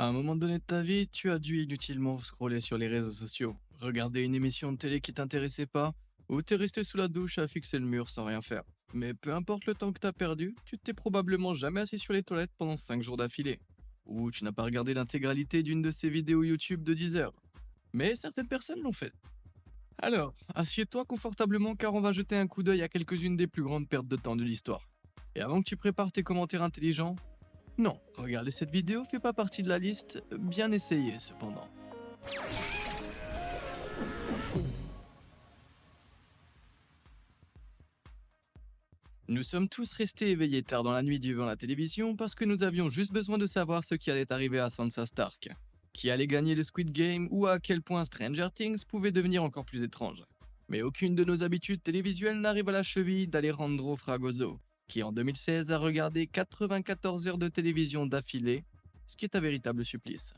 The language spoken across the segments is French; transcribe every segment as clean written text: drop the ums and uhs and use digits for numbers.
À un moment donné de ta vie, tu as dû inutilement scroller sur les réseaux sociaux, regarder une émission de télé qui t'intéressait pas, ou t'es resté sous la douche à fixer le mur sans rien faire. Mais peu importe le temps que t'as perdu, tu t'es probablement jamais assis sur les toilettes pendant 5 jours d'affilée. Ou tu n'as pas regardé l'intégralité d'une de ces vidéos YouTube de 10 heures. Mais certaines personnes l'ont fait. Alors, assieds-toi confortablement car on va jeter un coup d'œil à quelques-unes des plus grandes pertes de temps de l'histoire. Et avant que tu prépares tes commentaires intelligents, non, regarder cette vidéo fait pas partie de la liste, bien essayé cependant. Nous sommes tous restés éveillés tard dans la nuit devant la télévision parce que nous avions juste besoin de savoir ce qui allait arriver à Sansa Stark, qui allait gagner le Squid Game ou à quel point Stranger Things pouvait devenir encore plus étrange. Mais aucune de nos habitudes télévisuelles n'arrive à la cheville d'Alejandro Fragoso, qui en 2016 a regardé 94 heures de télévision d'affilée, ce qui est un véritable supplice.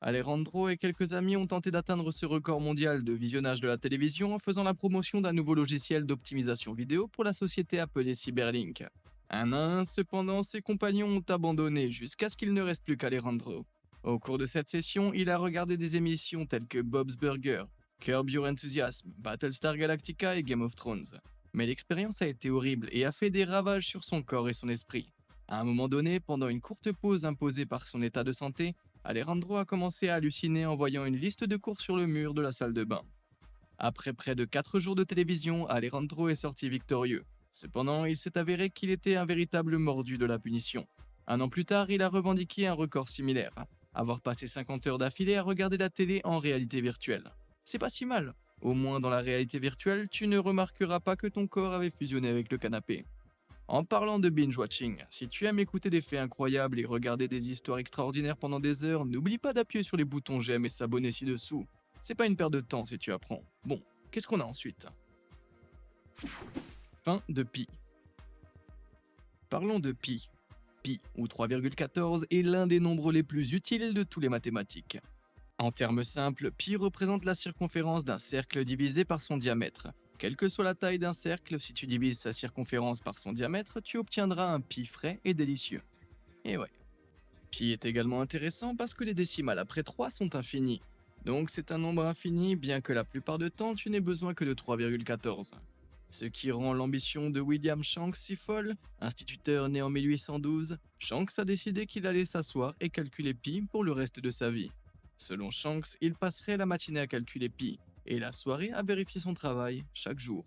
Alejandro et quelques amis ont tenté d'atteindre ce record mondial de visionnage de la télévision en faisant la promotion d'un nouveau logiciel d'optimisation vidéo pour la société appelée Cyberlink. Un à un, cependant, ses compagnons ont abandonné jusqu'à ce qu'il ne reste plus qu'Alejandro. Au cours de cette session, il a regardé des émissions telles que Bob's Burger, Curb Your Enthusiasm, Battlestar Galactica et Game of Thrones. Mais l'expérience a été horrible et a fait des ravages sur son corps et son esprit. À un moment donné, pendant une courte pause imposée par son état de santé, Alejandro a commencé à halluciner en voyant une liste de cours sur le mur de la salle de bain. Après près de 4 jours de télévision, Alejandro est sorti victorieux. Cependant, il s'est avéré qu'il était un véritable mordu de la punition. Un an plus tard, il a revendiqué un record similaire, avoir passé 50 heures d'affilée à regarder la télé en réalité virtuelle. C'est pas si mal. Au moins dans la réalité virtuelle, tu ne remarqueras pas que ton corps avait fusionné avec le canapé. En parlant de binge-watching, si tu aimes écouter des faits incroyables et regarder des histoires extraordinaires pendant des heures, n'oublie pas d'appuyer sur les boutons j'aime et s'abonner ci-dessous. C'est pas une perte de temps si tu apprends. Bon, qu'est-ce qu'on a ensuite? Fin de pi. Parlons de pi. Pi, ou 3,14, est l'un des nombres les plus utiles de tous les mathématiques. En termes simples, pi représente la circonférence d'un cercle divisé par son diamètre. Quelle que soit la taille d'un cercle, si tu divises sa circonférence par son diamètre, tu obtiendras un pi frais et délicieux. Et ouais. Pi est également intéressant parce que les décimales après 3 sont infinies. Donc c'est un nombre infini, bien que la plupart du temps tu n'aies besoin que de 3,14. Ce qui rend l'ambition de William Shanks si folle, instituteur né en 1812, Shanks a décidé qu'il allait s'asseoir et calculer pi pour le reste de sa vie. Selon Shanks, il passerait la matinée à calculer pi, et la soirée à vérifier son travail chaque jour.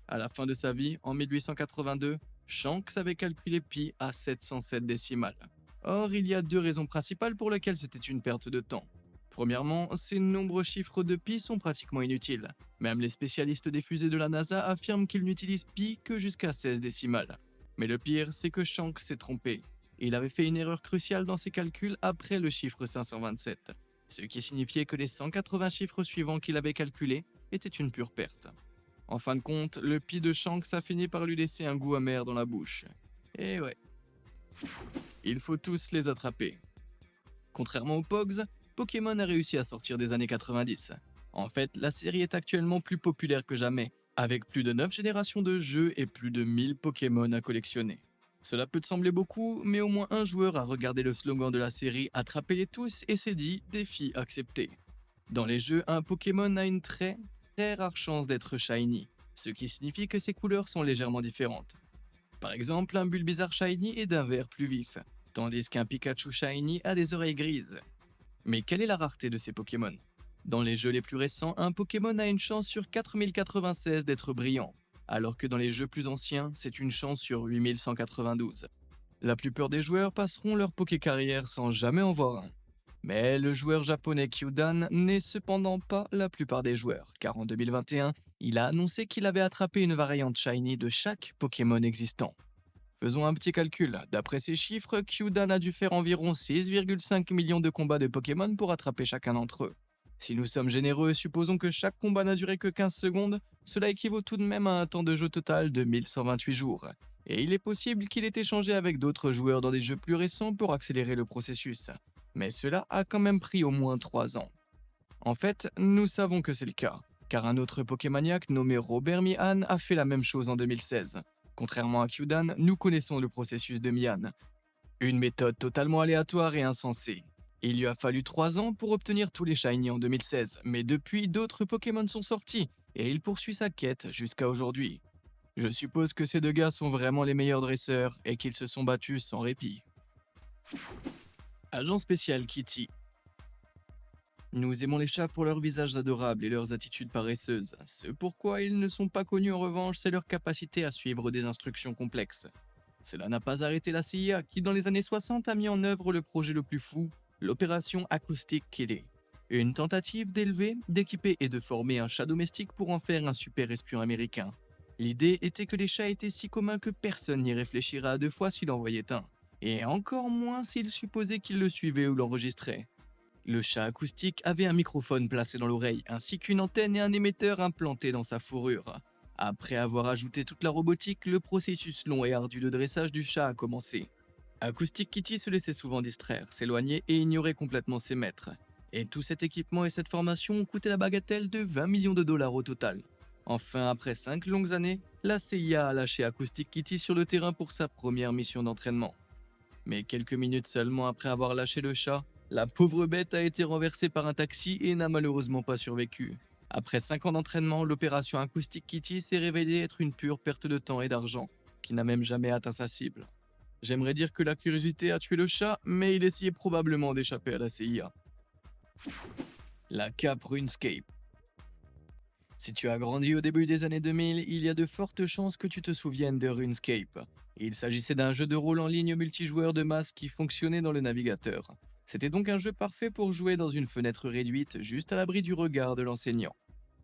À la fin de sa vie, en 1882, Shanks avait calculé pi à 707 décimales. Or, il y a deux raisons principales pour lesquelles c'était une perte de temps. Premièrement, ces nombreux chiffres de pi sont pratiquement inutiles. Même les spécialistes des fusées de la NASA affirment qu'ils n'utilisent pi que jusqu'à 16 décimales. Mais le pire, c'est que Shanks s'est trompé. Il avait fait une erreur cruciale dans ses calculs après le chiffre 527. Ce qui signifiait que les 180 chiffres suivants qu'il avait calculés étaient une pure perte. En fin de compte, le pi de Shanks a fini par lui laisser un goût amer dans la bouche. Et ouais. Il faut tous les attraper. Contrairement aux Pogs, Pokémon a réussi à sortir des années 90. En fait, la série est actuellement plus populaire que jamais, avec plus de 9 générations de jeux et plus de 1000 Pokémon à collectionner. Cela peut te sembler beaucoup, mais au moins un joueur a regardé le slogan de la série « Attrapez-les tous » et s'est dit « Défi accepté ». Dans les jeux, un Pokémon a une très rare chance d'être shiny, ce qui signifie que ses couleurs sont légèrement différentes. Par exemple, un Bulbizarre shiny est d'un vert plus vif, tandis qu'un Pikachu shiny a des oreilles grises. Mais quelle est la rareté de ces Pokémon? Dans les jeux les plus récents, un Pokémon a une chance sur 4096 d'être brillant, alors que dans les jeux plus anciens, c'est une chance sur 8192. La plupart des joueurs passeront leur Poké-carrière sans jamais en voir un. Mais le joueur japonais Kyudan n'est cependant pas la plupart des joueurs, car en 2021, il a annoncé qu'il avait attrapé une variante shiny de chaque Pokémon existant. Faisons un petit calcul, d'après ces chiffres, Kyudan a dû faire environ 6,5 millions de combats de Pokémon pour attraper chacun d'entre eux. Si nous sommes généreux, supposons que chaque combat n'a duré que 15 secondes, cela équivaut tout de même à un temps de jeu total de 1128 jours. Et il est possible qu'il ait échangé avec d'autres joueurs dans des jeux plus récents pour accélérer le processus. Mais cela a quand même pris au moins 3 ans. En fait, nous savons que c'est le cas, car un autre Pokémaniac nommé Robert Mihan a fait la même chose en 2016. Contrairement à Kyudan, nous connaissons le processus de Mihan. Une méthode totalement aléatoire et insensée. Il lui a fallu 3 ans pour obtenir tous les Shiny en 2016, mais depuis d'autres Pokémon sont sortis, et il poursuit sa quête jusqu'à aujourd'hui. Je suppose que ces deux gars sont vraiment les meilleurs dresseurs et qu'ils se sont battus sans répit. Agent spécial Kitty. Nous aimons les chats pour leurs visages adorables et leurs attitudes paresseuses. Ce pourquoi ils ne sont pas connus en revanche, c'est leur capacité à suivre des instructions complexes. Cela n'a pas arrêté la CIA qui dans les années 60 a mis en œuvre le projet le plus fou, l'opération Acoustic Kitty. Une tentative d'élever, d'équiper et de former un chat domestique pour en faire un super espion américain. L'idée était que les chats étaient si communs que personne n'y réfléchirait à deux fois s'il en voyait un, et encore moins s'il supposait qu'il le suivait ou l'enregistrait. Le chat acoustique avait un microphone placé dans l'oreille, ainsi qu'une antenne et un émetteur implanté dans sa fourrure. Après avoir ajouté toute la robotique, le processus long et ardu de dressage du chat a commencé. Acoustic Kitty se laissait souvent distraire, s'éloigner et ignorer complètement ses maîtres. Et tout cet équipement et cette formation ont coûté la bagatelle de 20 millions de dollars au total. Enfin, après 5 longues années, la CIA a lâché Acoustic Kitty sur le terrain pour sa première mission d'entraînement. Mais quelques minutes seulement après avoir lâché le chat, la pauvre bête a été renversée par un taxi et n'a malheureusement pas survécu. Après 5 ans d'entraînement, l'opération Acoustic Kitty s'est révélée être une pure perte de temps et d'argent, qui n'a même jamais atteint sa cible. J'aimerais dire que la curiosité a tué le chat, mais il essayait probablement d'échapper à la CIA. La cape RuneScape. Si tu as grandi au début des années 2000, il y a de fortes chances que tu te souviennes de RuneScape. Il s'agissait d'un jeu de rôle en ligne multijoueur de masse qui fonctionnait dans le navigateur. C'était donc un jeu parfait pour jouer dans une fenêtre réduite, juste à l'abri du regard de l'enseignant.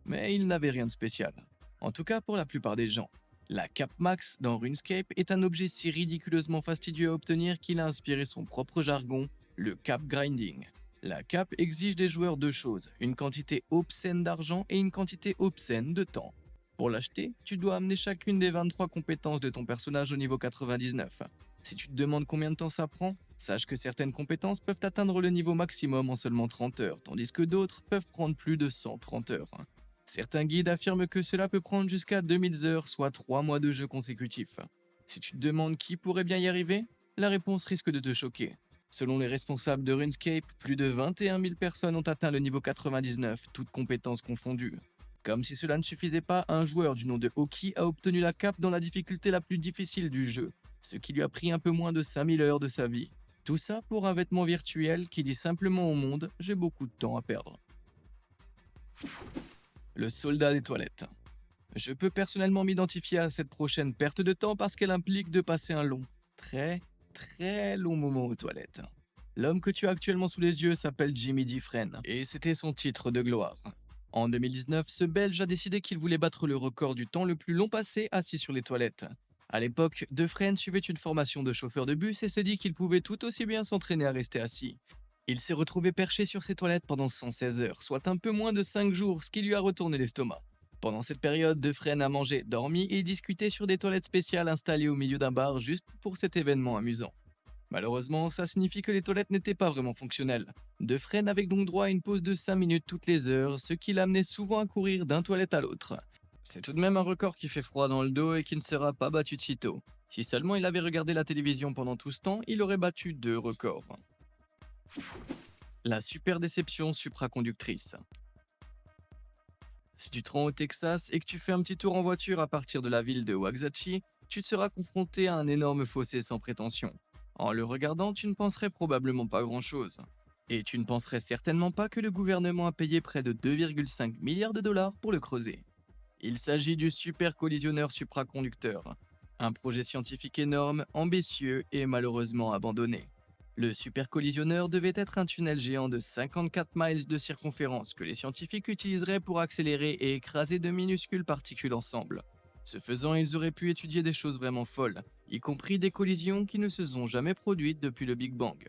Mais il n'avait rien de spécial. En tout cas pour la plupart des gens. La cape max dans RuneScape est un objet si ridiculeusement fastidieux à obtenir qu'il a inspiré son propre jargon, le cap grinding. La cape exige des joueurs deux choses, une quantité obscène d'argent et une quantité obscène de temps. Pour l'acheter, tu dois amener chacune des 23 compétences de ton personnage au niveau 99. Si tu te demandes combien de temps ça prend, sache que certaines compétences peuvent atteindre le niveau maximum en seulement 30 heures, tandis que d'autres peuvent prendre plus de 130 heures. Certains guides affirment que cela peut prendre jusqu'à 2000 heures, soit 3 mois de jeu consécutifs. Si tu te demandes qui pourrait bien y arriver, la réponse risque de te choquer. Selon les responsables de RuneScape, plus de 21 000 personnes ont atteint le niveau 99, toutes compétences confondues. Comme si cela ne suffisait pas, un joueur du nom de Hoki a obtenu la cape dans la difficulté la plus difficile du jeu, ce qui lui a pris un peu moins de 5000 heures de sa vie. Tout ça pour un vêtement virtuel qui dit simplement au monde « j'ai beaucoup de temps à perdre ». Le soldat des toilettes. Je peux personnellement m'identifier à cette prochaine perte de temps parce qu'elle implique de passer un long, très long moment aux toilettes. L'homme que tu as actuellement sous les yeux s'appelle Jimmy Dufresne, et c'était son titre de gloire. En 2019, ce Belge a décidé qu'il voulait battre le record du temps le plus long passé assis sur les toilettes. À l'époque, Dufresne suivait une formation de chauffeur de bus et s'est dit qu'il pouvait tout aussi bien s'entraîner à rester assis. Il s'est retrouvé perché sur ses toilettes pendant 116 heures, soit un peu moins de 5 jours, ce qui lui a retourné l'estomac. Pendant cette période, Dufresne a mangé, dormi et discuté sur des toilettes spéciales installées au milieu d'un bar juste pour cet événement amusant. Malheureusement, ça signifie que les toilettes n'étaient pas vraiment fonctionnelles. Dufresne avait donc droit à une pause de 5 minutes toutes les heures, ce qui l'amenait souvent à courir d'un toilette à l'autre. C'est tout de même un record qui fait froid dans le dos et qui ne sera pas battu de sitôt. Si seulement il avait regardé la télévision pendant tout ce temps, il aurait battu 2 records. La super déception supraconductrice. Si tu te rends au Texas et que tu fais un petit tour en voiture à partir de la ville de Waxahachie, tu te seras confronté à un énorme fossé sans prétention. En le regardant, tu ne penserais probablement pas grand-chose. Et tu ne penserais certainement pas que le gouvernement a payé près de 2,5 milliards de dollars pour le creuser. Il s'agit du super collisionneur supraconducteur, un projet scientifique énorme, ambitieux et malheureusement abandonné. Le supercollisionneur devait être un tunnel géant de 54 miles de circonférence que les scientifiques utiliseraient pour accélérer et écraser de minuscules particules ensemble. Ce faisant, ils auraient pu étudier des choses vraiment folles, y compris des collisions qui ne se sont jamais produites depuis le Big Bang.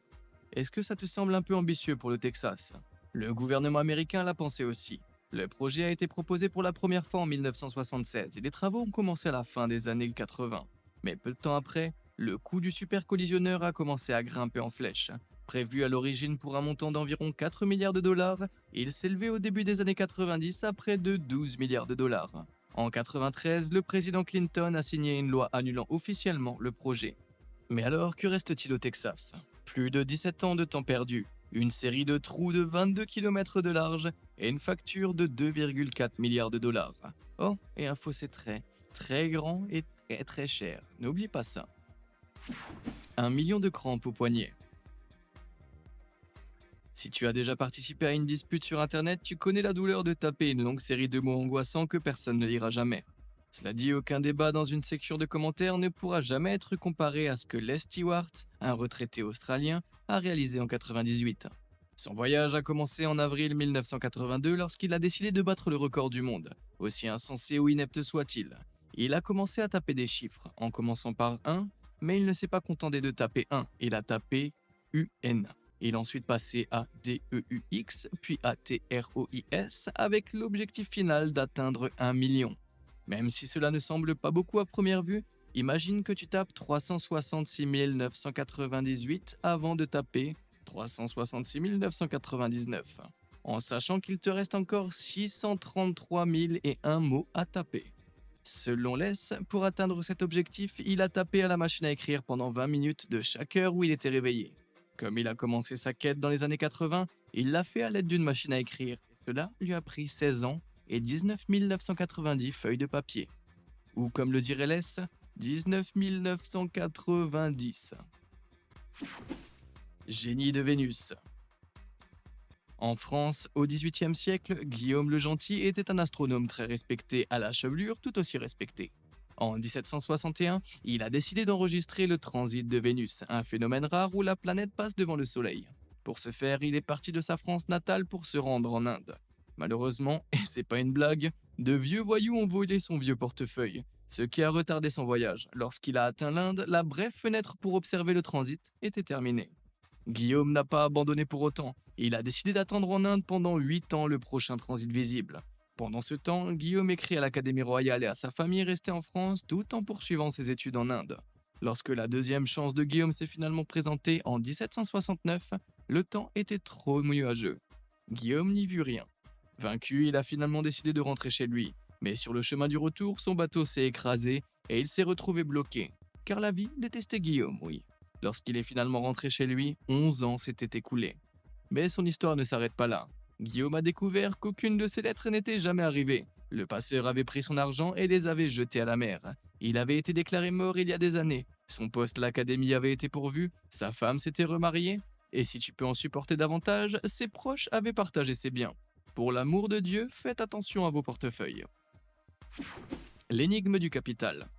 Est-ce que ça te semble un peu ambitieux pour le Texas? Le gouvernement américain l'a pensé aussi. Le projet a été proposé pour la première fois en 1976 et les travaux ont commencé à la fin des années 80. Mais peu de temps après, le coût du supercollisionneur a commencé à grimper en flèche. Prévu à l'origine pour un montant d'environ 4 milliards de dollars, il s'élevait au début des années 90 à près de 12 milliards de dollars. En 93, le président Clinton a signé une loi annulant officiellement le projet. Mais alors, que reste-t-il au Texas? Plus de 17 ans de temps perdu. une série de trous de 22 km de large et une facture de 2,4 milliards de dollars. Oh, et un fossé très grand et très cher. N'oublie pas ça. 1 million de crampes au poignet. Si tu as déjà participé à une dispute sur internet, tu connais la douleur de taper une longue série de mots angoissants que personne ne lira jamais. Cela dit, aucun débat dans une section de commentaires ne pourra jamais être comparé à ce que Les Stewart, un retraité australien, a réalisé en 98. Son voyage a commencé en avril 1982 lorsqu'il a décidé de battre le record du monde, aussi insensé ou inepte soit-il. Il a commencé à taper des chiffres, en commençant par 1, mais il ne s'est pas contenté de taper 1, il a tapé UN. Il a ensuite passé à DEUX, puis à TROIS, avec l'objectif final d'atteindre 1 million. Même si cela ne semble pas beaucoup à première vue, imagine que tu tapes 366 998 avant de taper 366 999, en sachant qu'il te reste encore 633 001 mots à taper. Selon Les, pour atteindre cet objectif, il a tapé à la machine à écrire pendant 20 minutes de chaque heure où il était réveillé. Comme il a commencé sa quête dans les années 80, il l'a fait à l'aide d'une machine à écrire, et cela lui a pris 16 ans et 19 990 feuilles de papier. Ou comme le dirait Les, 19 990. Génie de Vénus. En France, au XVIIIe siècle, Guillaume le Gentil était un astronome très respecté à la chevelure tout aussi respectée. En 1761, il a décidé d'enregistrer le transit de Vénus, un phénomène rare où la planète passe devant le Soleil. Pour ce faire, il est parti de sa France natale pour se rendre en Inde. Malheureusement, et c'est pas une blague, de vieux voyous ont volé son vieux portefeuille, ce qui a retardé son voyage. Lorsqu'il a atteint l'Inde, la brève fenêtre pour observer le transit était terminée. Guillaume n'a pas abandonné pour autant, il a décidé d'attendre en Inde pendant 8 ans le prochain transit visible. Pendant ce temps, Guillaume écrit à l'Académie royale et à sa famille restée en France tout en poursuivant ses études en Inde. Lorsque la deuxième chance de Guillaume s'est finalement présentée en 1769, le temps était trop nuageux. Guillaume n'y vit rien. Vaincu, il a finalement décidé de rentrer chez lui. Mais sur le chemin du retour, son bateau s'est écrasé et il s'est retrouvé bloqué. Car la vie détestait Guillaume, oui. Lorsqu'il est finalement rentré chez lui, 11 ans s'étaient écoulés. Mais son histoire ne s'arrête pas là. Guillaume a découvert qu'aucune de ses lettres n'était jamais arrivée. Le passeur avait pris son argent et les avait jetés à la mer. Il avait été déclaré mort il y a des années. Son poste à l'académie avait été pourvu, sa femme s'était remariée. Et si tu peux en supporter davantage, ses proches avaient partagé ses biens. Pour l'amour de Dieu, faites attention à vos portefeuilles. L'énigme du capital.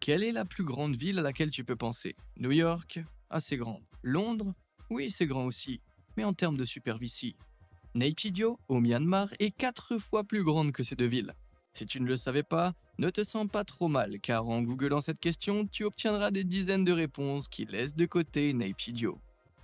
Quelle est la plus grande ville à laquelle tu peux penser? New York? Assez grande. Londres? Oui, c'est grand aussi, mais en termes de superficie. Naypyidaw, au Myanmar, est 4 fois plus grande que ces deux villes. Si tu ne le savais pas, ne te sens pas trop mal, car en googlant cette question, tu obtiendras des dizaines de réponses qui laissent de côté Naypyidaw.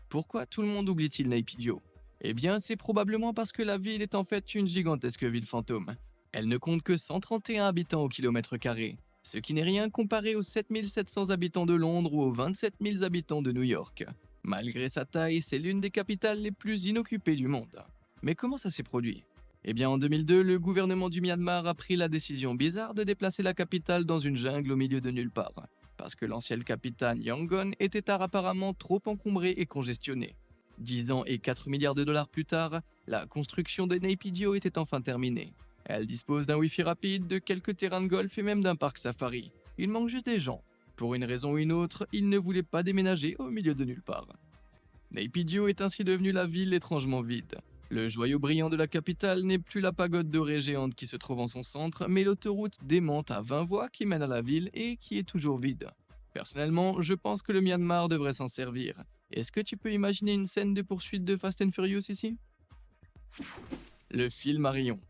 Pourquoi tout le monde oublie-t-il Naypyidaw? Eh bien, c'est probablement parce que la ville est en fait une gigantesque ville fantôme. Elle ne compte que 131 habitants au kilomètre carré, ce qui n'est rien comparé aux 7700 habitants de Londres ou aux 27 000 habitants de New York. Malgré sa taille, c'est l'une des capitales les plus inoccupées du monde. Mais comment ça s'est produit? Eh bien en 2002, le gouvernement du Myanmar a pris la décision bizarre de déplacer la capitale dans une jungle au milieu de nulle part, parce que l'ancienne capitale Yangon était apparemment trop encombrée et congestionnée. 10 ans et 4 milliards de dollars plus tard, la construction de Naypyidaw était enfin terminée. Elle dispose d'un wifi rapide, de quelques terrains de golf et même d'un parc safari. Il manque juste des gens. Pour une raison ou une autre, ils ne voulaient pas déménager au milieu de nulle part. Naypyidaw est ainsi devenue la ville étrangement vide. Le joyau brillant de la capitale n'est plus la pagode dorée géante qui se trouve en son centre, mais l'autoroute démente à 20 voies qui mène à la ville et qui est toujours vide. Personnellement, je pense que le Myanmar devrait s'en servir. Est-ce que tu peux imaginer une scène de poursuite de Fast and Furious ici? Le film Arion.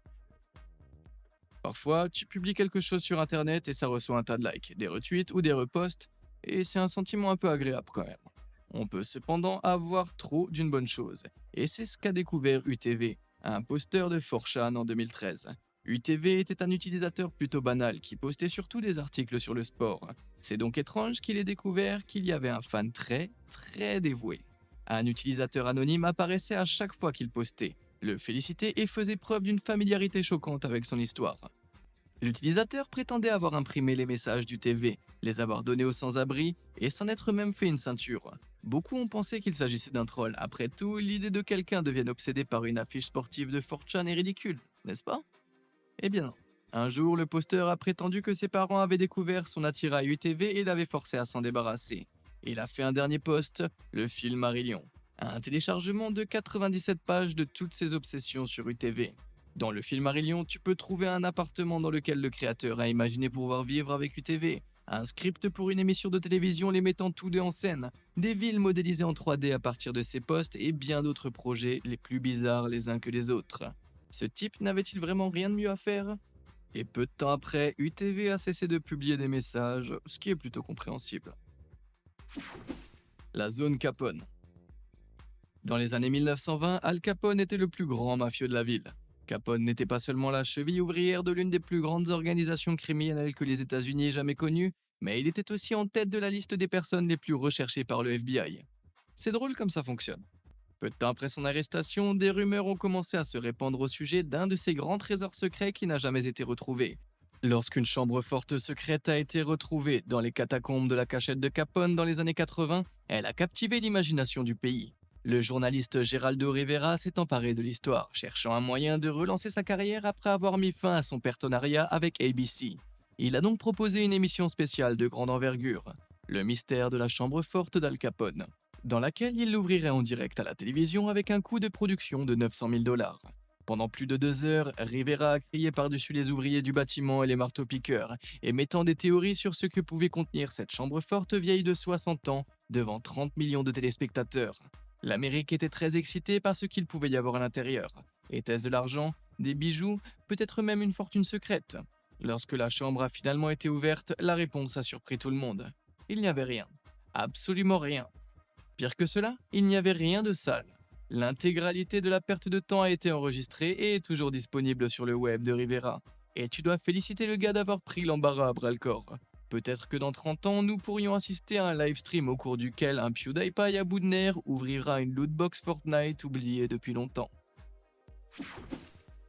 Parfois, tu publies quelque chose sur internet et ça reçoit un tas de likes, des retweets ou des reposts, et c'est un sentiment un peu agréable quand même. On peut cependant avoir trop d'une bonne chose, et c'est ce qu'a découvert UTV, un posteur de 4chan en 2013. UTV était un utilisateur plutôt banal qui postait surtout des articles sur le sport. C'est donc étrange qu'il ait découvert qu'il y avait un fan très dévoué. Un utilisateur anonyme apparaissait à chaque fois qu'il postait, le félicitait et faisait preuve d'une familiarité choquante avec son histoire. L'utilisateur prétendait avoir imprimé les messages du TV, les avoir donnés aux sans-abri et s'en être même fait une ceinture. Beaucoup ont pensé qu'il s'agissait d'un troll. Après tout, l'idée de quelqu'un devienne obsédé par une affiche sportive de 4chan est ridicule, n'est-ce pas? Eh bien non. Un jour, le posteur a prétendu que ses parents avaient découvert son attirail UTV et l'avaient forcé à s'en débarrasser. Il a fait un dernier post, le film Marillion, un téléchargement de 97 pages de toutes ses obsessions sur UTV. Dans le film Marillion, tu peux trouver un appartement dans lequel le créateur a imaginé pouvoir vivre avec UTV, un script pour une émission de télévision les mettant tous deux en scène, des villes modélisées en 3D à partir de ses posts et bien d'autres projets les plus bizarres les uns que les autres. Ce type n'avait-il vraiment rien de mieux à faire? Et peu de temps après, UTV a cessé de publier des messages, ce qui est plutôt compréhensible. La zone Capone. Dans les années 1920, Al Capone était le plus grand mafieux de la ville. Capone n'était pas seulement la cheville ouvrière de l'une des plus grandes organisations criminelles que les États-Unis aient jamais connues, mais il était aussi en tête de la liste des personnes les plus recherchées par le FBI. C'est drôle comme ça fonctionne. Peu de temps après son arrestation, des rumeurs ont commencé à se répandre au sujet d'un de ses grands trésors secrets qui n'a jamais été retrouvé. Lorsqu'une chambre forte secrète a été retrouvée dans les catacombes de la cachette de Capone dans les années 80, elle a captivé l'imagination du pays. Le journaliste Geraldo Rivera s'est emparé de l'histoire, cherchant un moyen de relancer sa carrière après avoir mis fin à son partenariat avec ABC. Il a donc proposé une émission spéciale de grande envergure, Le mystère de la chambre forte d'Al Capone, dans laquelle il l'ouvrirait en direct à la télévision avec un coût de production de 900 000 $. Pendant plus de 2 heures, Rivera a crié par-dessus les ouvriers du bâtiment et les marteaux-piqueurs, émettant des théories sur ce que pouvait contenir cette chambre forte vieille de 60 ans devant 30 millions de téléspectateurs. L'Amérique était très excitée par ce qu'il pouvait y avoir à l'intérieur. Était-ce de l'argent, des bijoux, peut-être même une fortune secrète? Lorsque la chambre a finalement été ouverte, la réponse a surpris tout le monde. Il n'y avait rien. Absolument rien. Pire que cela, il n'y avait rien de sale. L'intégralité de la perte de temps a été enregistrée et est toujours disponible sur le web de Rivera. Et tu dois féliciter le gars d'avoir pris l'embarras à bras-le-corps. Peut-être que dans 30 ans, nous pourrions assister à un live stream au cours duquel un PewDiePie à bout de nerfs ouvrira une lootbox Fortnite oubliée depuis longtemps.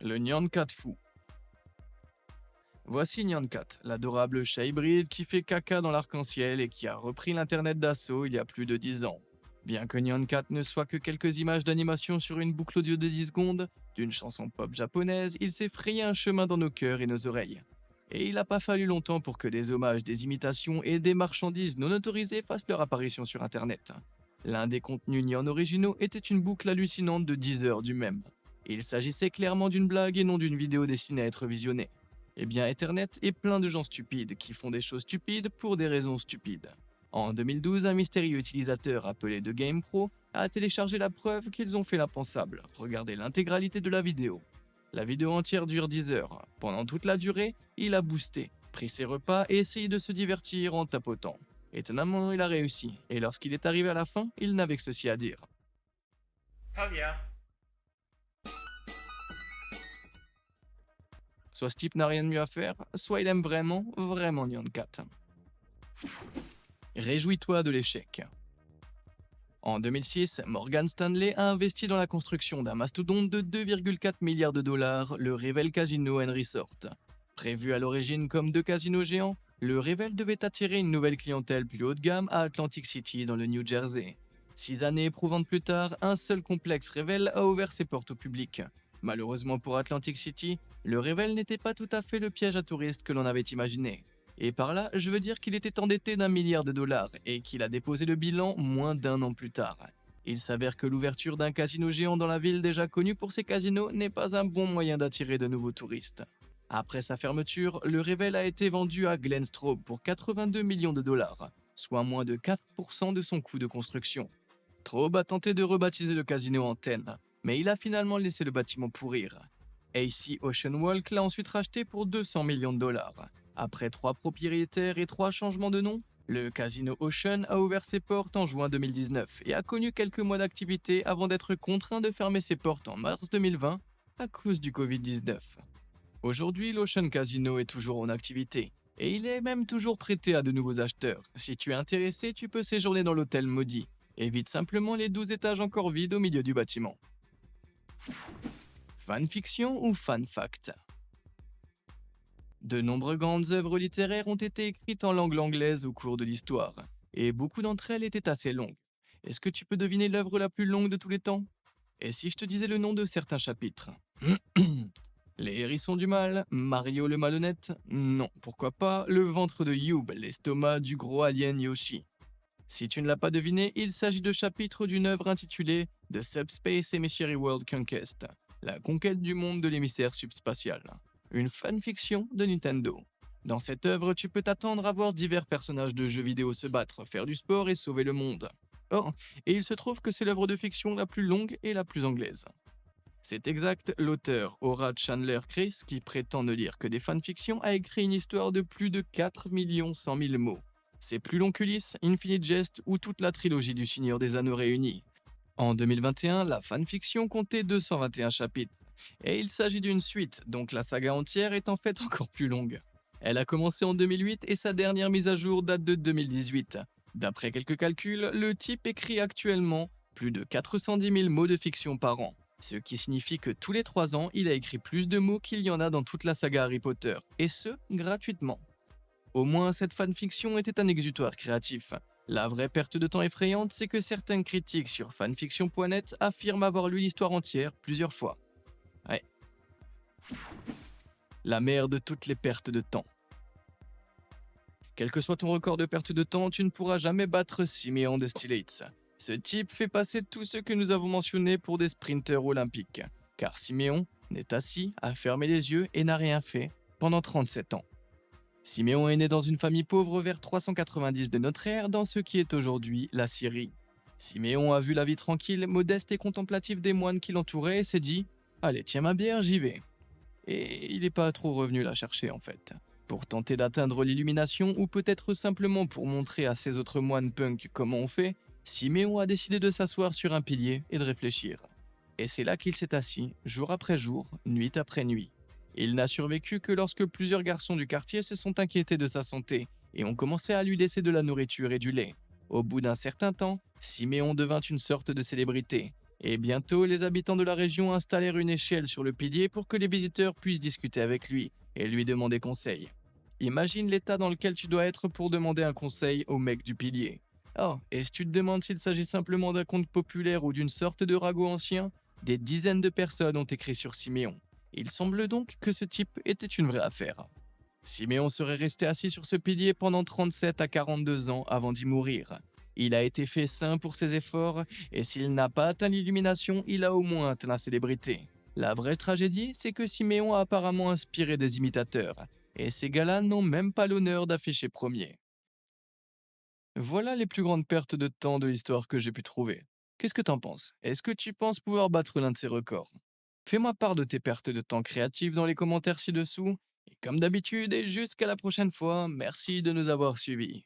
Le Nyan Cat fou. Voici Nyan Cat, l'adorable chat hybride qui fait caca dans l'arc-en-ciel et qui a repris l'internet d'assaut il y a plus de 10 ans. Bien que Nyan Cat ne soit que quelques images d'animation sur une boucle audio de 10 secondes, d'une chanson pop japonaise, il s'est frayé un chemin dans nos cœurs et nos oreilles. Et il n'a pas fallu longtemps pour que des hommages, des imitations et des marchandises non autorisées fassent leur apparition sur internet. L'un des contenus Nyan originaux était une boucle hallucinante de 10 heures du même. Il s'agissait clairement d'une blague et non d'une vidéo destinée à être visionnée. Eh bien, Internet est plein de gens stupides qui font des choses stupides pour des raisons stupides. En 2012, un mystérieux utilisateur appelé The Game Pro a téléchargé la preuve qu'ils ont fait l'impensable. Regardez l'intégralité de la vidéo. La vidéo entière dure 10 heures. Pendant toute la durée, il a boosté, pris ses repas et essayé de se divertir en tapotant. Étonnamment, il a réussi, et lorsqu'il est arrivé à la fin, il n'avait que ceci à dire. Hell yeah. Soit ce type n'a rien de mieux à faire, soit il aime vraiment, vraiment Nyan Cat. Réjouis-toi de l'échec. En 2006, Morgan Stanley a investi dans la construction d'un mastodonte de 2,4 milliards de dollars, le Revel Casino and Resort. Prévu à l'origine comme 2 casinos géants, le Revel devait attirer une nouvelle clientèle plus haut de gamme à Atlantic City dans le New Jersey. 6 années éprouvantes plus tard, un seul complexe Revel a ouvert ses portes au public. Malheureusement pour Atlantic City, le Revel n'était pas tout à fait le piège à touristes que l'on avait imaginé. Et par là, je veux dire qu'il était endetté d'1 milliard de dollars et qu'il a déposé le bilan moins d'1 an plus tard. Il s'avère que l'ouverture d'un casino géant dans la ville déjà connue pour ses casinos n'est pas un bon moyen d'attirer de nouveaux touristes. Après sa fermeture, le Revel a été vendu à Glenn Straub pour 82 millions de dollars, soit moins de 4% de son coût de construction. Straub a tenté de rebaptiser le casino Antenne, mais il a finalement laissé le bâtiment pourrir. AC Ocean Walk l'a ensuite racheté pour 200 millions de dollars. Après 3 propriétaires et 3 changements de nom, le Casino Ocean a ouvert ses portes en juin 2019 et a connu quelques mois d'activité avant d'être contraint de fermer ses portes en mars 2020 à cause du Covid-19. Aujourd'hui, l'Ocean Casino est toujours en activité et il est même toujours prêté à de nouveaux acheteurs. Si tu es intéressé, tu peux séjourner dans l'hôtel maudit. Évite simplement les 12 étages encore vides au milieu du bâtiment. Fanfiction ou fanfact? De nombreuses grandes œuvres littéraires ont été écrites en langue anglaise au cours de l'histoire, et beaucoup d'entre elles étaient assez longues. Est-ce que tu peux deviner l'œuvre la plus longue de tous les temps? Et si je te disais le nom de certains chapitres? Les hérissons du mal, Mario le malhonnête? Non, pourquoi pas le ventre de Youb, l'estomac du gros alien Yoshi. Si tu ne l'as pas deviné, il s'agit de chapitres d'une œuvre intitulée The Subspace Emissary World Conquest, la conquête du monde de l'émissaire subspatial, une fanfiction de Nintendo. Dans cette œuvre, tu peux t'attendre à voir divers personnages de jeux vidéo se battre, faire du sport et sauver le monde. Oh, et il se trouve que c'est l'œuvre de fiction la plus longue et la plus anglaise. C'est exact, l'auteur Ora Chandler Chris, qui prétend ne lire que des fanfictions, a écrit une histoire de plus de 4 100 000 mots. C'est plus long qu'Ulysse, Infinite Jest ou toute la trilogie du Seigneur des Anneaux réunis. En 2021, la fanfiction comptait 221 chapitres. Et il s'agit d'une suite, donc la saga entière est en fait encore plus longue. Elle a commencé en 2008 et sa dernière mise à jour date de 2018. D'après quelques calculs, le type écrit actuellement plus de 410 000 mots de fiction par an. Ce qui signifie que tous les 3 ans, il a écrit plus de mots qu'il y en a dans toute la saga Harry Potter, et ce, gratuitement. Au moins, cette fanfiction était un exutoire créatif. La vraie perte de temps effrayante, c'est que certains critiques sur fanfiction.net affirment avoir lu l'histoire entière plusieurs fois. Ouais. La mère de toutes les pertes de temps. Quel que soit ton record de perte de temps, tu ne pourras jamais battre Simeon Destillates. Ce type fait passer tous ceux que nous avons mentionnés pour des sprinteurs olympiques, car Siméon n'est assis, a fermé les yeux et n'a rien fait pendant 37 ans. Siméon est né dans une famille pauvre vers 390 de notre ère dans ce qui est aujourd'hui la Syrie. Siméon a vu la vie tranquille, modeste et contemplative des moines qui l'entouraient et s'est dit « Allez, tiens ma bière, j'y vais ». Et il n'est pas trop revenu la chercher en fait. Pour tenter d'atteindre l'illumination ou peut-être simplement pour montrer à ses autres moines punks comment on fait, Siméon a décidé de s'asseoir sur un pilier et de réfléchir. Et c'est là qu'il s'est assis, jour après jour, nuit après nuit. Il n'a survécu que lorsque plusieurs garçons du quartier se sont inquiétés de sa santé et ont commencé à lui laisser de la nourriture et du lait. Au bout d'un certain temps, Siméon devint une sorte de célébrité. Et bientôt, les habitants de la région installèrent une échelle sur le pilier pour que les visiteurs puissent discuter avec lui et lui demander conseil. Imagine l'état dans lequel tu dois être pour demander un conseil au mec du pilier. Oh, et si tu te demandes s'il s'agit simplement d'un conte populaire ou d'une sorte de ragot ancien, des dizaines de personnes ont écrit sur Siméon. Il semble donc que ce type était une vraie affaire. Siméon serait resté assis sur ce pilier pendant 37 à 42 ans avant d'y mourir. Il a été fait saint pour ses efforts, et s'il n'a pas atteint l'illumination, il a au moins atteint la célébrité. La vraie tragédie, c'est que Siméon a apparemment inspiré des imitateurs, et ces gars-là n'ont même pas l'honneur d'afficher premier. Voilà les plus grandes pertes de temps de l'histoire que j'ai pu trouver. Qu'est-ce que t'en penses? Est-ce que tu penses pouvoir battre l'un de ces records? Fais-moi part de tes pertes de temps créatives dans les commentaires ci-dessous. Et comme d'habitude, et jusqu'à la prochaine fois, merci de nous avoir suivis.